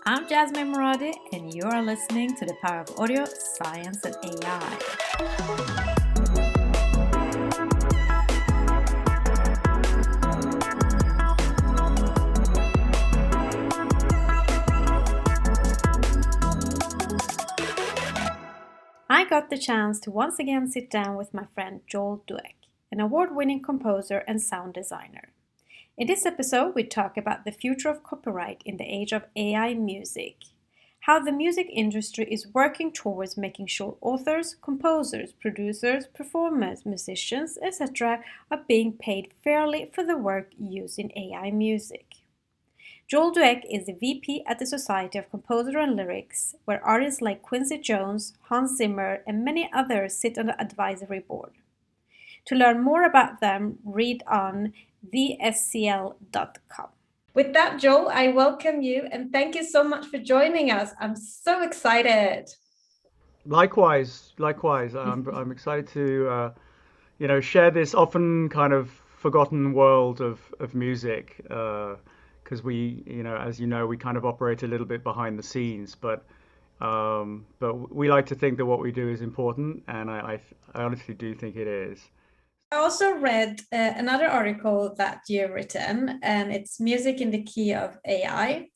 I'm Jasmine Moradi, and you are listening to the Power of Audio, Science, and AI. I got the chance to once again sit down with my friend Joel Douek, an award-winning composer and sound designer. In this episode, we talk about the future of copyright in the age of AI music, how the music industry is working towards making sure authors, composers, producers, performers, musicians, etc. are being paid fairly for the work used in AI music. Joel Douek is the VP at the Society of Composer and Lyrics, where artists like Quincy Jones, Hans Zimmer, and many others sit on the advisory board. To learn more about them, read on thescl.com. With that, Joel, I welcome you and thank you so much for joining us. I'm so excited. Likewise. I'm excited to share this often kind of forgotten world of music, because as you know, we kind of operate a little bit behind the scenes, but we like to think that what we do is important, and I honestly do think it is. I also read another article that you've written, and it's Music in the Key of AI.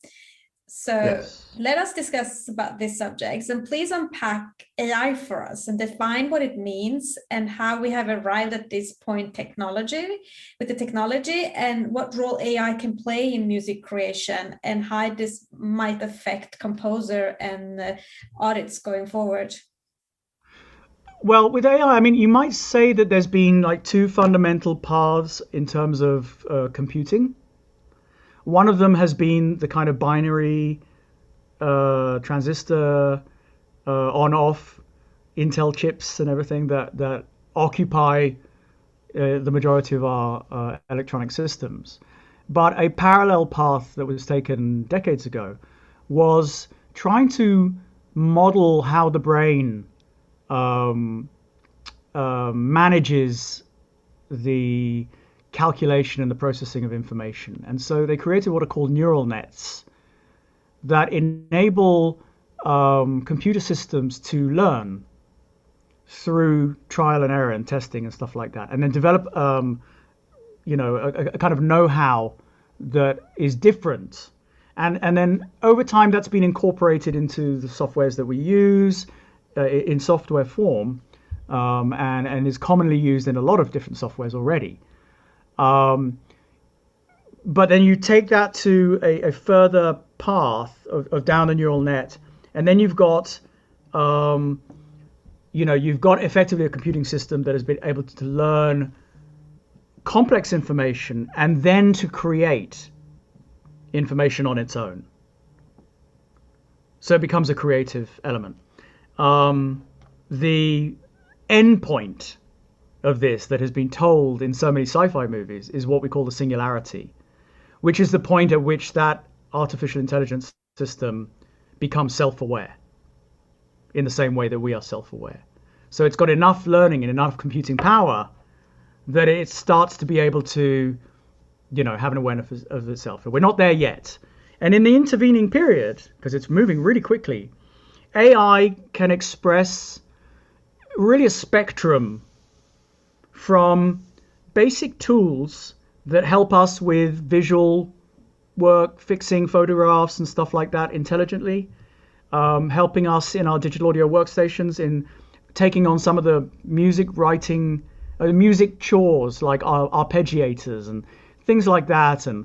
So Yes. let us discuss about these subjects, and please unpack AI for us and define what it means and how we have arrived at this point with the technology, and what role AI can play in music creation and how this might affect composer and artists going forward. Well, with AI, I mean, you might say that there's been like two fundamental paths in terms of computing. One of them has been the kind of binary transistor on-off Intel chips and everything that occupy the majority of our electronic systems. But a parallel path that was taken decades ago was trying to model how the brain manages the calculation and the processing of information. And so they created what are called neural nets that enable computer systems to learn through trial and error and testing and stuff like that, and then develop a kind of know-how that is different. And then over time, that's been incorporated into the softwares that we use in software form, and is commonly used in a lot of different softwares already. But then you take that to a further path of down the neural net, and then you've got effectively a computing system that has been able to learn complex information and then to create information on its own. So it becomes a creative element. The end point of this that has been told in so many sci-fi movies is what we call the singularity, which is the point at which that artificial intelligence system becomes self-aware in the same way that we are self-aware. So it's got enough learning and enough computing power that it starts to be able to, have an awareness of itself. We're not there yet. And in the intervening period, because it's moving really quickly, AI can express really a spectrum from basic tools that help us with visual work, fixing photographs and stuff like that intelligently, helping us in our digital audio workstations in taking on some of the music writing, music chores like arpeggiators and things like that, and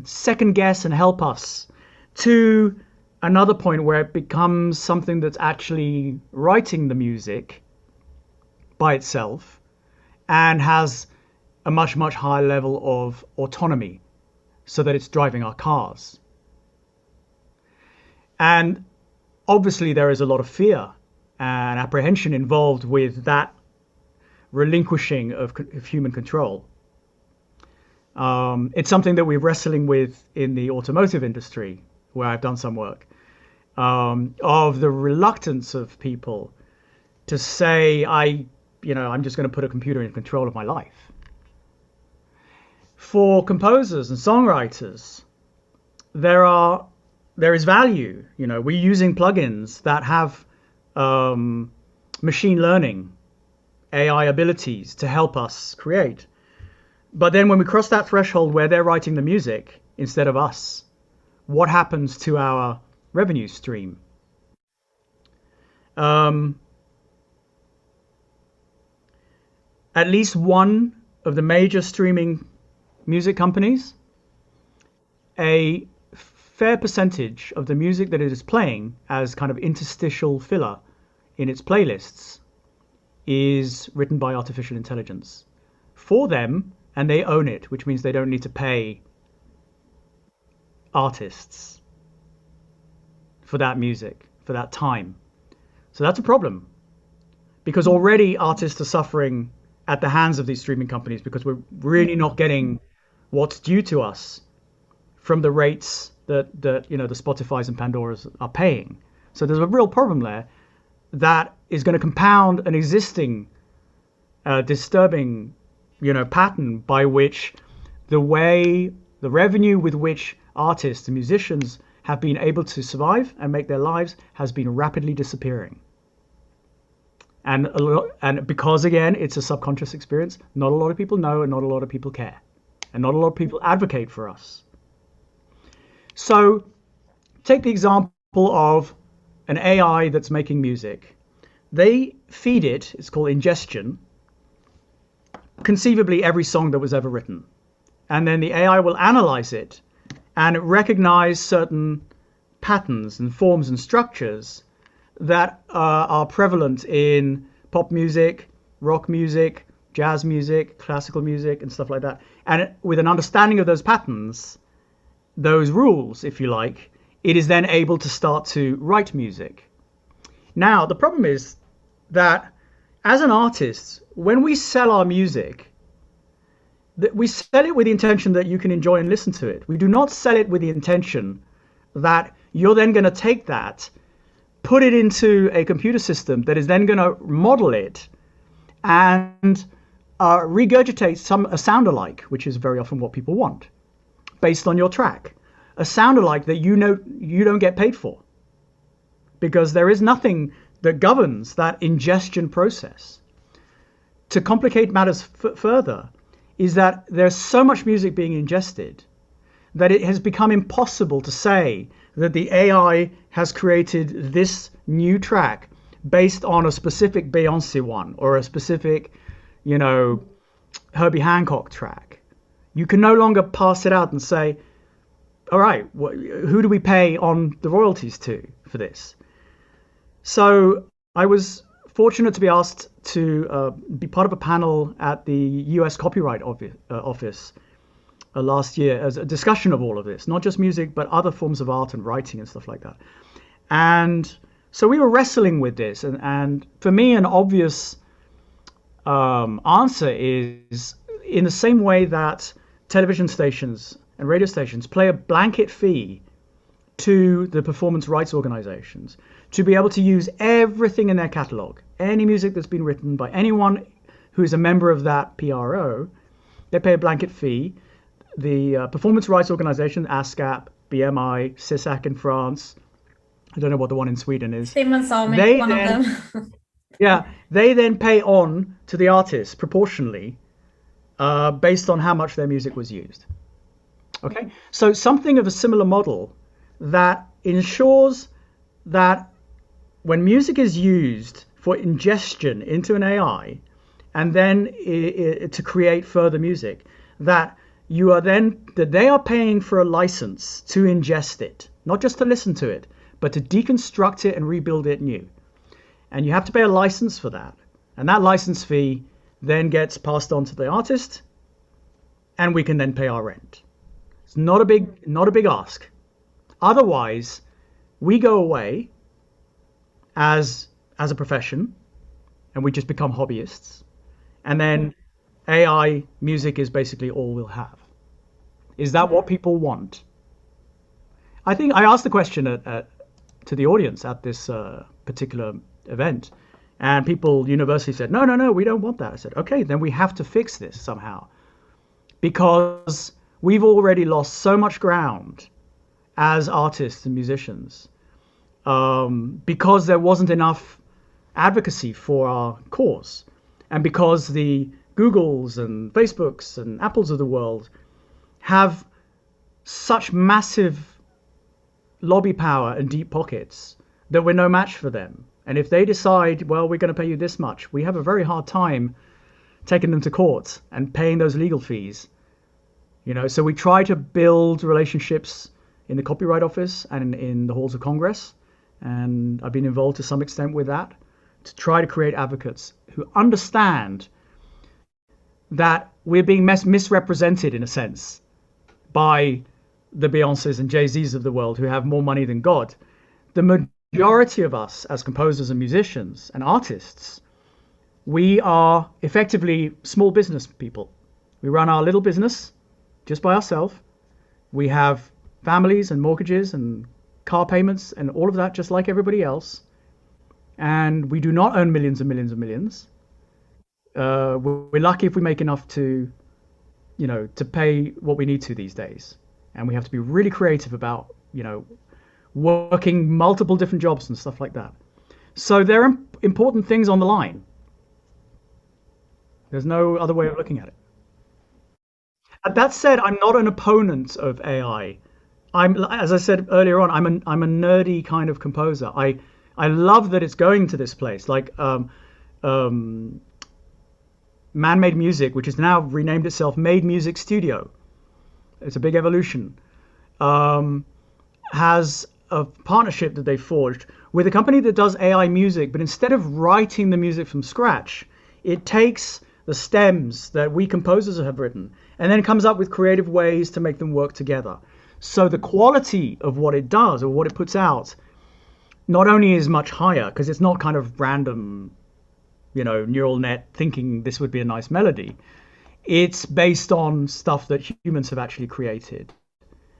second guess and help us, to another point where it becomes something that's actually writing the music by itself and has a much, much higher level of autonomy so that it's driving our cars. And obviously there is a lot of fear and apprehension involved with that relinquishing of human control. It's something that we're wrestling with in the automotive industry, where I've done some work, of the reluctance of people to say, I'm just going to put a computer in control of my life. For composers and songwriters, there are there is value. We're using plugins that have machine learning, AI abilities to help us create. But then when we cross that threshold where they're writing the music instead of us, what happens to our revenue stream? At least one of the major streaming music companies, a fair percentage of the music that it is playing as kind of interstitial filler in its playlists is written by artificial intelligence for them, and they own it, which means they don't need to pay artists for that music, for that time. So that's a problem, because already artists are suffering at the hands of these streaming companies because we're really not getting what's due to us from the rates that the Spotify's and Pandora's are paying. So there's a real problem there that is going to compound an existing disturbing pattern by which the revenue with which artists and musicians have been able to survive and make their lives has been rapidly disappearing. And because, again, it's a subconscious experience, not a lot of people know and not a lot of people care. And not a lot of people advocate for us. So take the example of an AI that's making music. They feed it, it's called ingestion, conceivably every song that was ever written. And then the AI will analyze it and recognize certain patterns and forms and structures that are prevalent in pop music, rock music, jazz music, classical music, and stuff like that. And with an understanding of those patterns, those rules, if you like, it is then able to start to write music. Now, the problem is that as an artist, when we sell our music, we sell it with the intention that you can enjoy and listen to it. We do not sell it with the intention that you're then going to take that, put it into a computer system that is then going to model it and regurgitate a sound-alike, which is very often what people want, based on your track. A sound-alike that you don't get paid for, because there is nothing that governs that ingestion process. To complicate matters further is that there's so much music being ingested that it has become impossible to say that the AI has created this new track based on a specific Beyonce one or a specific, Herbie Hancock track. You can no longer pass it out and say, all right, who do we pay on the royalties to for this? So I was fortunate to be asked to be part of a panel at the US Copyright Office last year as a discussion of all of this, not just music, but other forms of art and writing and stuff like that. And so we were wrestling with this. And for me, an obvious answer is in the same way that television stations and radio stations pay a blanket fee to the performance rights organizations to be able to use everything in their catalog, any music that's been written by anyone who is a member of that PRO, they pay a blanket fee. The performance rights organization, ASCAP, BMI, CISAC in France, I don't know what the one in Sweden is. Siemens Army, one of them. Yeah, they then pay on to the artists proportionally based on how much their music was used. Okay, so something of a similar model that ensures that when music is used for ingestion into an AI and then to create further music, that they are paying for a license to ingest it, not just to listen to it, but to deconstruct it and rebuild it new. And you have to pay a license for that. And that license fee then gets passed on to the artist, and we can then pay our rent. It's not a big ask. Otherwise, we go away as a profession, and we just become hobbyists. And then AI music is basically all we'll have. Is that what people want? I think I asked the question to the audience at this particular event, and people universally said, no, we don't want that. I said, okay, then we have to fix this somehow, because we've already lost so much ground as artists and musicians, because there wasn't enough advocacy for our cause, and because the Googles and Facebooks and Apples of the world have such massive lobby power and deep pockets that we're no match for them. And if they decide, well, we're going to pay you this much, we have a very hard time taking them to court and paying those legal fees. So we try to build relationships in the Copyright Office and in the halls of Congress, and I've been involved to some extent with that, to try to create advocates who understand that we're being misrepresented, in a sense, by the Beyoncés and Jay-Z's of the world who have more money than God. The majority of us as composers and musicians and artists, we are effectively small business people. We run our little business just by ourselves. We have families and mortgages and car payments and all of that just like everybody else. And we do not earn millions and millions and millions. We're lucky if we make enough to pay what we need to these days. And we have to be really creative about, working multiple different jobs and stuff like that. So there are important things on the line. There's no other way of looking at it. That said, I'm not an opponent of AI. As I said earlier on, I'm a nerdy kind of composer. I love that it's going to this place. Like Man-Made Music, which has now renamed itself Made Music Studio. It's a big evolution. Has a partnership that they forged with a company that does AI music, but instead of writing the music from scratch, it takes the stems that we composers have written and then comes up with creative ways to make them work together. So the quality of what it does or what it puts out not only is much higher, because it's not kind of random, neural net thinking this would be a nice melody. It's based on stuff that humans have actually created.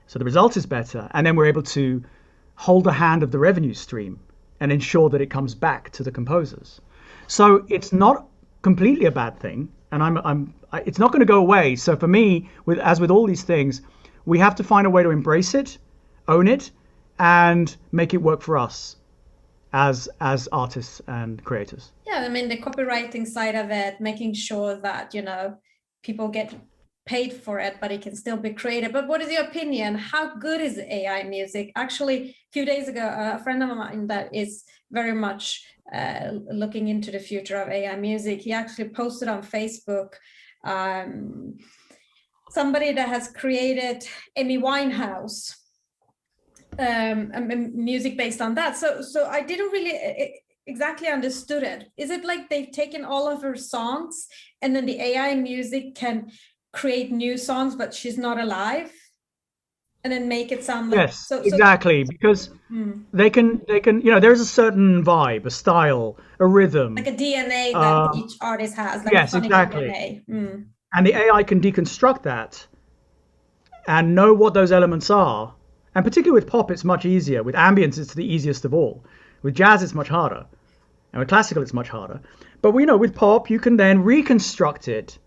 So the result is better, and then we're able to hold the hand of the revenue stream and ensure that it comes back to the composers. So it's not completely a bad thing, and it's not going to go away. So for me, as with all these things, we have to find a way to embrace it, own it, and make it work for us as artists and creators. Yeah, I mean, the copywriting side of it, making sure that, people get paid for it, but it can still be creative. But what is your opinion? How good is AI music? Actually, a few days ago, a friend of mine that is very much looking into the future of AI music, he actually posted on Facebook somebody that has created Amy Winehouse music based on that. So I didn't really exactly understood it. Is it like they've taken all of her songs and then the AI music can create new songs, but she's not alive, and then make it sound like exactly, because they can there's a certain vibe, a style, a rhythm, like a DNA that each artist has, like yes, a sonic exactly. DNA. And the AI can deconstruct that and know what those elements are. And particularly with pop, it's much easier. With ambience, it's the easiest of all. With jazz, it's much harder. And with classical, it's much harder. But we know with pop, you can then reconstruct it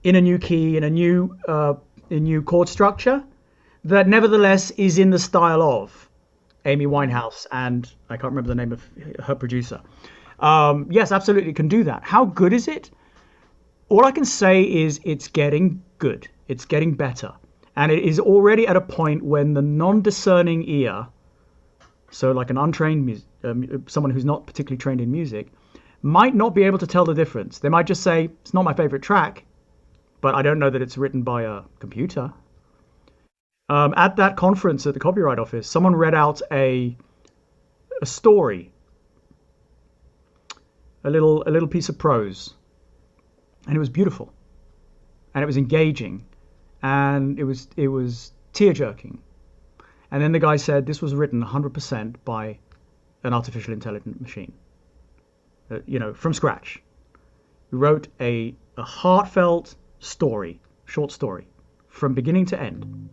in a new key, in a new chord structure that nevertheless is in the style of Amy Winehouse, and I can't remember the name of her producer. Yes, absolutely can do that. How good is it? All I can say is it's getting good. It's getting better. And it is already at a point when the non-discerning ear, so like an untrained someone who's not particularly trained in music, might not be able to tell the difference. They might just say, it's not my favorite track, but I don't know that it's written by a computer. At that conference at the Copyright Office, someone read out a story, a little piece of prose, and it was beautiful, and it was engaging, and it was tear-jerking. And then the guy said this was written 100% by an artificial intelligent machine, from scratch. He wrote a heartfelt story, short story, from beginning to end.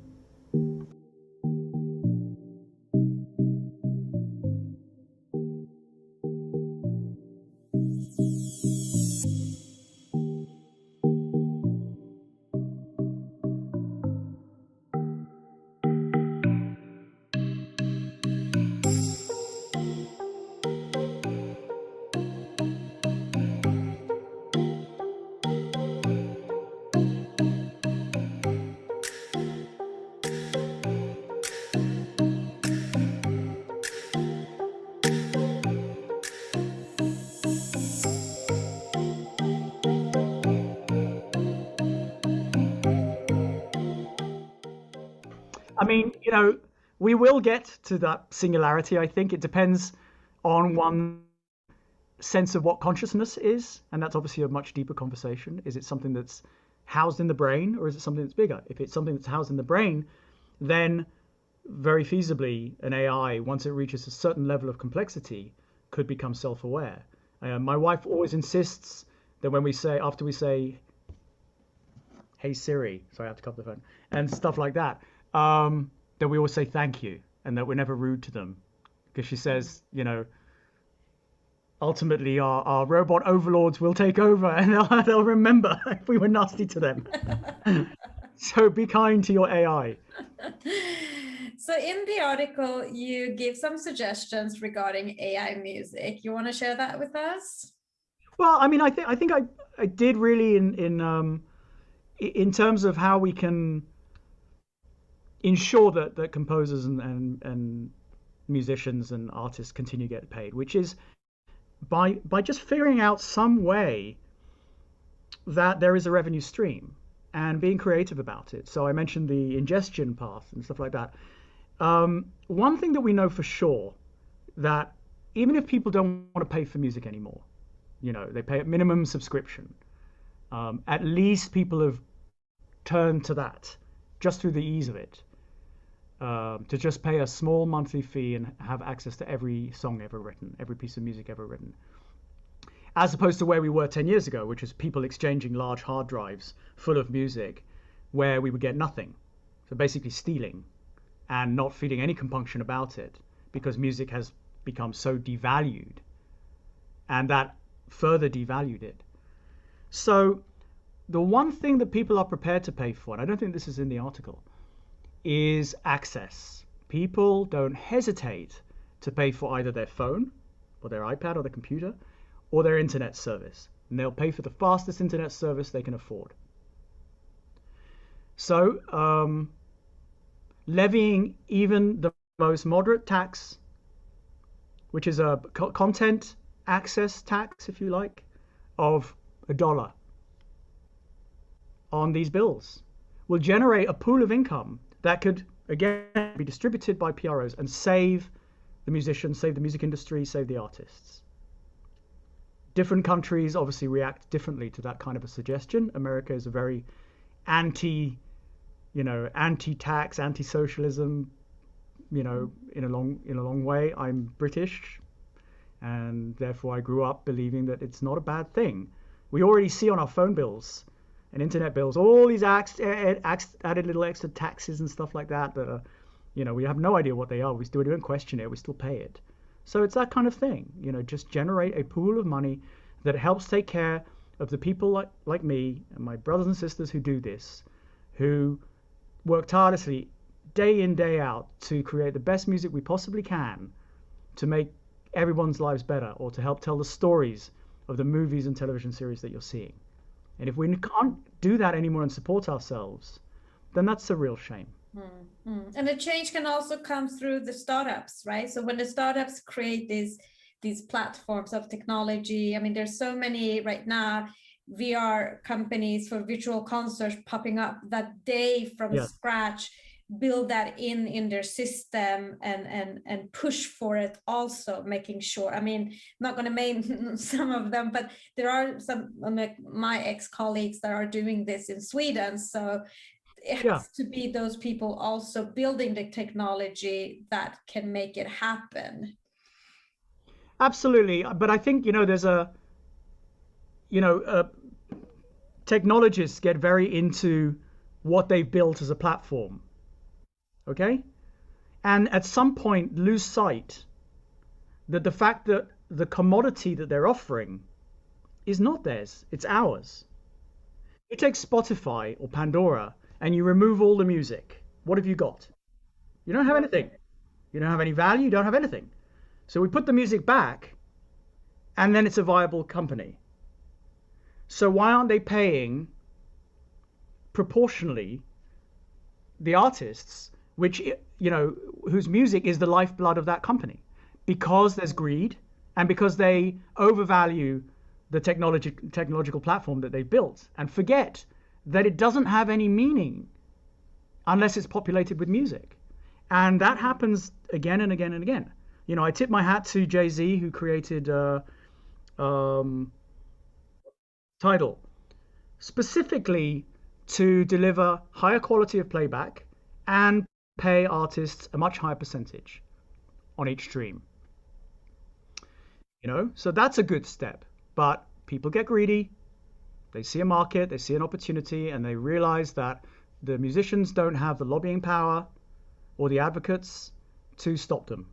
mean, we will get to that singularity. I think it depends on one sense of what consciousness is, and that's obviously a much deeper conversation. Is it something that's housed in the brain, or is it something that's bigger? If it's something that's housed in the brain, then very feasibly an AI, once it reaches a certain level of complexity, could become self-aware. My wife always insists that when we say, after we say, "Hey Siri," sorry, I have to cut the phone, and stuff like that, that we always say thank you, and that we're never rude to them, because she says, ultimately our robot overlords will take over, and they'll remember if we were nasty to them. So be kind to your AI. So in the article, you give some suggestions regarding AI music. You want to share that with us? Well, I mean, I think I did really in terms of how we can ensure that composers and musicians and artists continue to get paid, which is by just figuring out some way that there is a revenue stream and being creative about it. So I mentioned the ingestion path and stuff like that. One thing that we know for sure, that even if people don't want to pay for music anymore, they pay a minimum subscription, at least people have turned to that just through the ease of it, to just pay a small monthly fee and have access to every song ever written, every piece of music ever written, as opposed to where we were 10 years ago, which is people exchanging large hard drives full of music where we would get nothing. So basically stealing and not feeling any compunction about it, because music has become so devalued, and that further devalued it. So the one thing that people are prepared to pay for, and I don't think this is in the article, is access. People don't hesitate to pay for either their phone or their iPad or their computer or their internet service, and they'll pay for the fastest internet service they can afford. So levying even the most moderate tax, which is a content access tax, if you like, of $1 on these bills, will generate a pool of income that could, again, be distributed by PROs and save the musicians, save the music industry, save the artists. Different countries obviously react differently to that kind of a suggestion. America is a very anti-tax, anti-socialism, in a long way. I'm British, and therefore I grew up believing that it's not a bad thing. We already see on our phone bills and internet bills all these added little extra taxes and stuff like that that are, we have no idea what they are. We still don't question it. We still pay it. So it's that kind of thing. Just generate a pool of money that helps take care of the people like me and my brothers and sisters who do this, who work tirelessly day in, day out to create the best music we possibly can to make everyone's lives better, or to help tell the stories of the movies and television series that you're seeing. And if we can't do that anymore and support ourselves, then that's a real shame. And the change can also come through the startups, right? So when the startups create these platforms of technology, I mean, there's so many right now, VR companies for virtual concerts popping up that they from scratch build that in their system and push for it, also making sure, I mean, I'm not going to name some of them, but there are some of my ex-colleagues that are doing this in Sweden. So it has to be those people also building the technology that can make it happen. Absolutely. But I think, there's technologists get very into what they've built as a platform. Okay? And at some point lose sight that the fact that the commodity that they're offering is not theirs, it's ours. You take Spotify or Pandora and you remove all the music. What have you got? You don't have anything. You don't have any value, you don't have anything. So we put the music back, and then it's a viable company. So why aren't they paying proportionally the artists, which, whose music is the lifeblood of that company? Because there's greed, and because they overvalue the technological platform that they built, and forget that it doesn't have any meaning unless it's populated with music. And that happens again and again and again. I tip my hat to Jay-Z, who created um, Tidal, specifically to deliver higher quality of playback and pay artists a much higher percentage on each stream. So that's a good step. But people get greedy. They see a market, they see an opportunity, and they realize that the musicians don't have the lobbying power or the advocates to stop them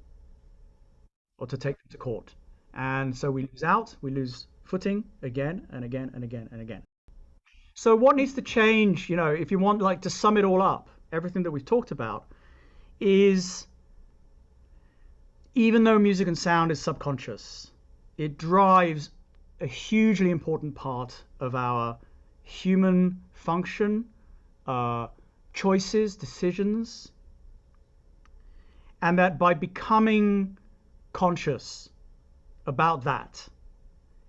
or to take them to court. And so we lose out, we lose footing again and again and again and again. So what needs to change, if you want like to sum it all up, everything that we've talked about, is even though music and sound is subconscious, it drives a hugely important part of our human function, choices, decisions, and that by becoming conscious about that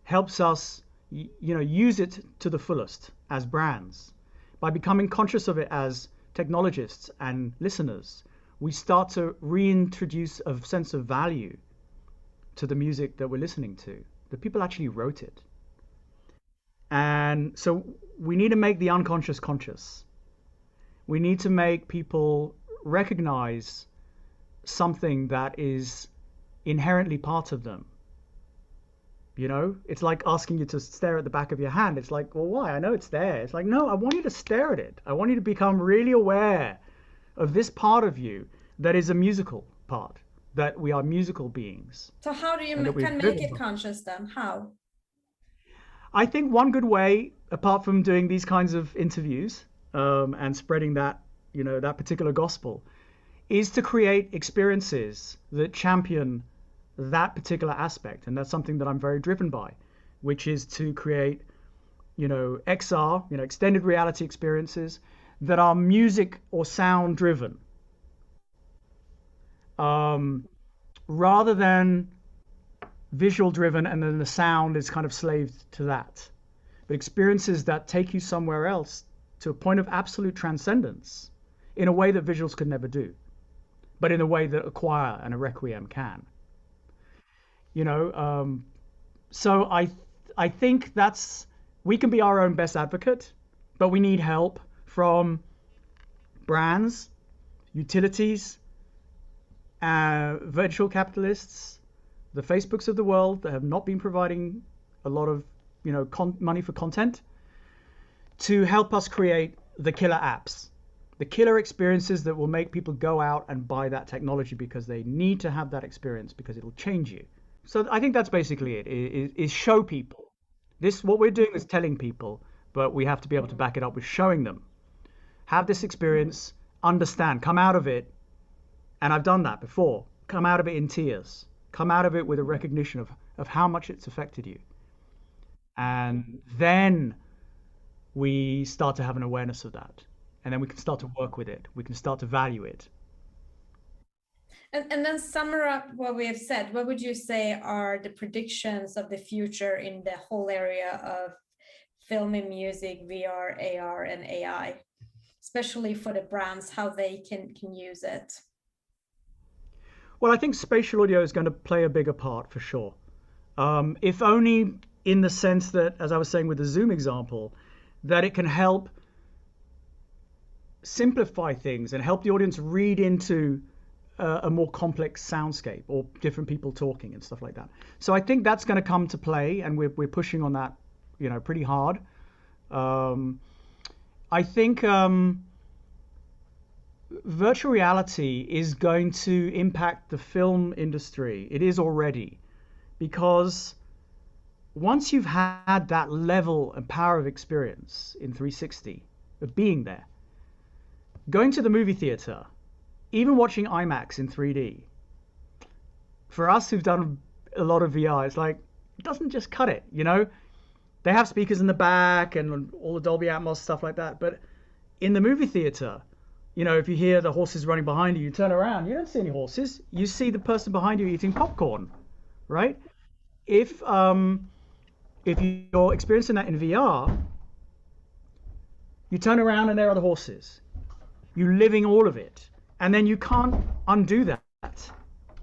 helps us, use it to the fullest as brands. By becoming conscious of it as technologists and listeners, we start to reintroduce a sense of value to the music that we're listening to. The people actually wrote it. And so we need to make the unconscious conscious. We need to make people recognize something that is inherently part of them. It's like asking you to stare at the back of your hand. It's like, well, why? I know it's there. It's like, no, I want you to stare at it. I want you to become really aware of this part of you that is a musical part, that we are musical beings. So how do you can make it conscious then? How? I think one good way, apart from doing these kinds of interviews and spreading that, that particular gospel, is to create experiences that champion that particular aspect. And that's something that I'm very driven by, which is to create, XR, extended reality experiences that are music or sound driven. Rather than visual driven and then the sound is kind of slaved to that. But experiences that take you somewhere else to a point of absolute transcendence in a way that visuals could never do, but in a way that a choir and a requiem can. So I think we can be our own best advocate, but we need help from brands, utilities, venture capitalists, the Facebooks of the world that have not been providing a lot of money for content, to help us create the killer apps, the killer experiences that will make people go out and buy that technology because they need to have that experience because it'll change you. So I think that's basically it, is show people. What we're doing is telling people, but we have to be able to back it up with showing them. Have this experience, understand, come out of it, and I've done that before, come out of it in tears, come out of it with a recognition of how much it's affected you. And then we start to have an awareness of that. And then we can start to work with it. We can start to value it. And then summarize up what we have said. What would you say are the predictions of the future in the whole area of film and music, VR, AR, and AI, especially for the brands, how they can use it? Well, I think spatial audio is going to play a bigger part for sure. If only in the sense that, as I was saying with the Zoom example, that it can help simplify things and help the audience read into a more complex soundscape or different people talking and stuff like that. So I think that's going to come to play, and we're pushing on that, pretty hard. I think virtual reality is going to impact the film industry. It is already, because once you've had that level and power of experience in 360 of being there, going to the movie theater, even watching IMAX in 3D, for us who've done a lot of VR, it's like, it doesn't just cut it, They have speakers in the back and all the Dolby Atmos stuff like that, but in the movie theater, if you hear the horses running behind you, you turn around, you don't see any horses. You see the person behind you eating popcorn, right? If you're experiencing that in VR, you turn around and there are the horses. You're living all of it. And then you can't undo that.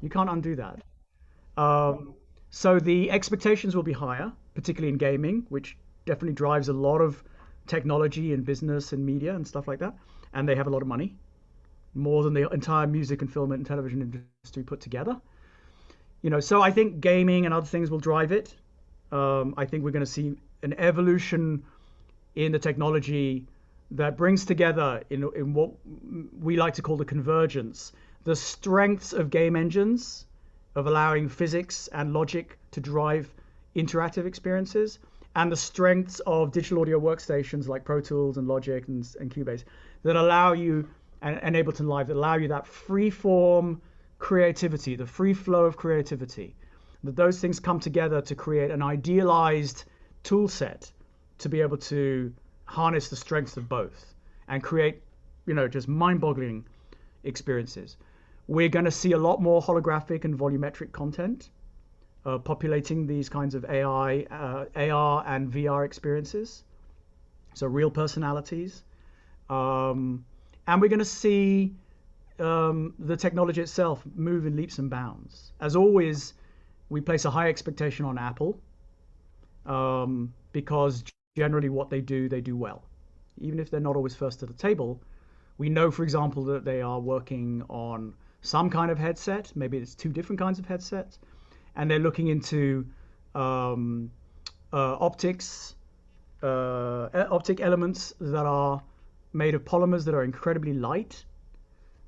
You can't undo that. Um, so the expectations will be higher, particularly in gaming, which definitely drives a lot of technology and business and media and stuff like that. And they have a lot of money, more than the entire music and film and television industry put together. So I think gaming and other things will drive it. I think we're going to see an evolution in the technology that brings together in what we like to call the convergence, the strengths of game engines, of allowing physics and logic to drive interactive experiences, and the strengths of digital audio workstations like Pro Tools and Logic and Cubase that allow you, and Ableton Live, that allow you that free form creativity, the free flow of creativity, that those things come together to create an idealized tool set to be able to harness the strengths of both and create, just mind-boggling experiences. We're going to see a lot more holographic and volumetric content populating these kinds of AI, AR, and VR experiences. So real personalities. And we're going to see the technology itself move in leaps and bounds. As always, we place a high expectation on Apple because generally what they do well. Even if they're not always first to the table, we know, for example, that they are working on some kind of headset. Maybe it's two different kinds of headsets. And they're looking into optic elements that are made of polymers that are incredibly light,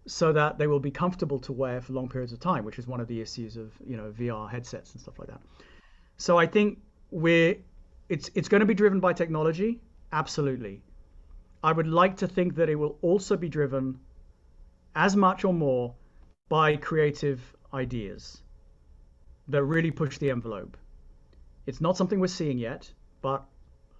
so that they will be comfortable to wear for long periods of time, which is one of the issues of VR headsets and stuff like that. So I think it's going to be driven by technology, absolutely. I would like to think that it will also be driven as much or more by creative ideas that really push the envelope. It's not something we're seeing yet, but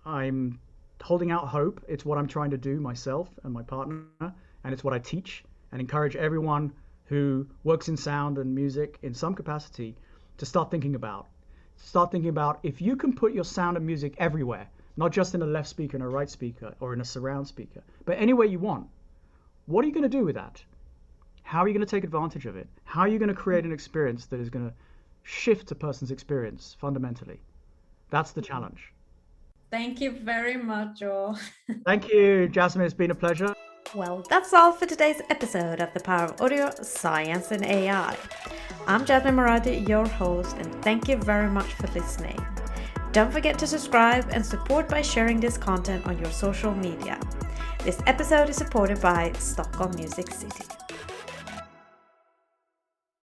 I'm holding out hope. It's what I'm trying to do myself and my partner, and it's what I teach and encourage everyone who works in sound and music in some capacity to start thinking about. If you can put your sound and music everywhere, not just in a left speaker and a right speaker or in a surround speaker, but anywhere you want, what are you going to do with that? How are you going to take advantage of it? How are you going to create an experience that is going to shift a person's experience fundamentally? That's the challenge. Thank you very much, Joel. Thank you, Jasmine. It's been a pleasure. Well, that's all for today's episode of The Power of Audio, Science and AI. I'm Jasmine Moradi, your host, and thank you very much for listening. Don't forget to subscribe and support by sharing this content on your social media. This episode is supported by Stockholm Music City.